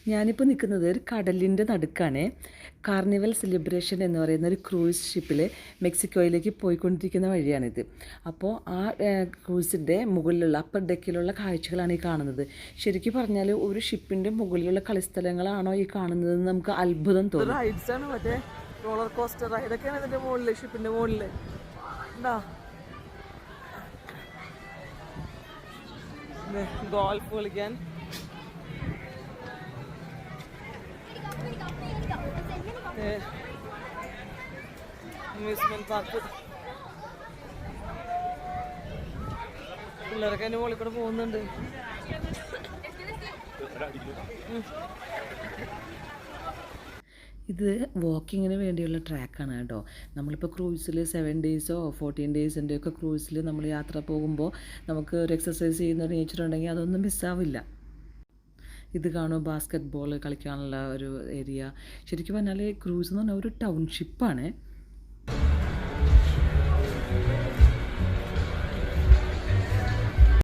ഞാനിപ്പോൾ നിൽക്കുന്നത് ഒരു കടലിൻ്റെ നടുക്കാണ്. കാർണിവൽ സെലിബ്രേഷൻ എന്ന് പറയുന്ന ഒരു ക്രൂയിസ് ഷിപ്പിൽ മെക്സിക്കോയിലേക്ക് പോയിക്കൊണ്ടിരിക്കുന്ന വഴിയാണിത്. അപ്പോൾ ആ ക്രൂസിൻ്റെ മുകളിലുള്ള അപ്പർ ഡെക്കിലുള്ള കാഴ്ചകളാണ് ഈ കാണുന്നത്. ശരിക്കും പറഞ്ഞാൽ ഒരു ഷിപ്പിൻ്റെ മുകളിലുള്ള കളിസ്ഥലങ്ങളാണോ ഈ കാണുന്നതെന്ന് നമുക്ക് അത്ഭുതം തോന്നും. റൈഡ്സ് ആണ്, മറ്റേ റോളർ കോസ്റ്റർ റൈഡൊക്കെയാണ് ഇതിൻ്റെ മുകളിൽ, ഷിപ്പിൻ്റെ മുകളിൽ എന്താ ഗോൾഫ് കളിക്കാൻ. അമ്യൂസ്മെന്റ് പാർക്ക് പിള്ളേരൊക്കെ അതിൻ്റെ മുകളിൽ കൂടെ പോകുന്നുണ്ട്. ഇത് വാക്കിങ്ങിന് വേണ്ടിയുള്ള ട്രാക്കാണ് കേട്ടോ. നമ്മളിപ്പോൾ ക്രൂസിൽ 7 ഡേയ്സോ 14 ഡേയ്സിൻ്റെ ഒക്കെ ക്രൂസിൽ നമ്മൾ യാത്ര പോകുമ്പോൾ നമുക്ക് ഒരു എക്സസൈസ് ചെയ്യുന്ന ഒരു നേച്ചർ ഉണ്ടെങ്കിൽ അതൊന്നും മിസ്സാവില്ല. ഇത് കാണും ബാസ്ക്കറ്റ് ബോൾ കളിക്കാനുള്ള ഒരു ഏരിയ. ശരിക്കും പറഞ്ഞാൽ ക്രൂസ് എന്ന് പറഞ്ഞാൽ ഒരു ടൗൺഷിപ്പാണ്.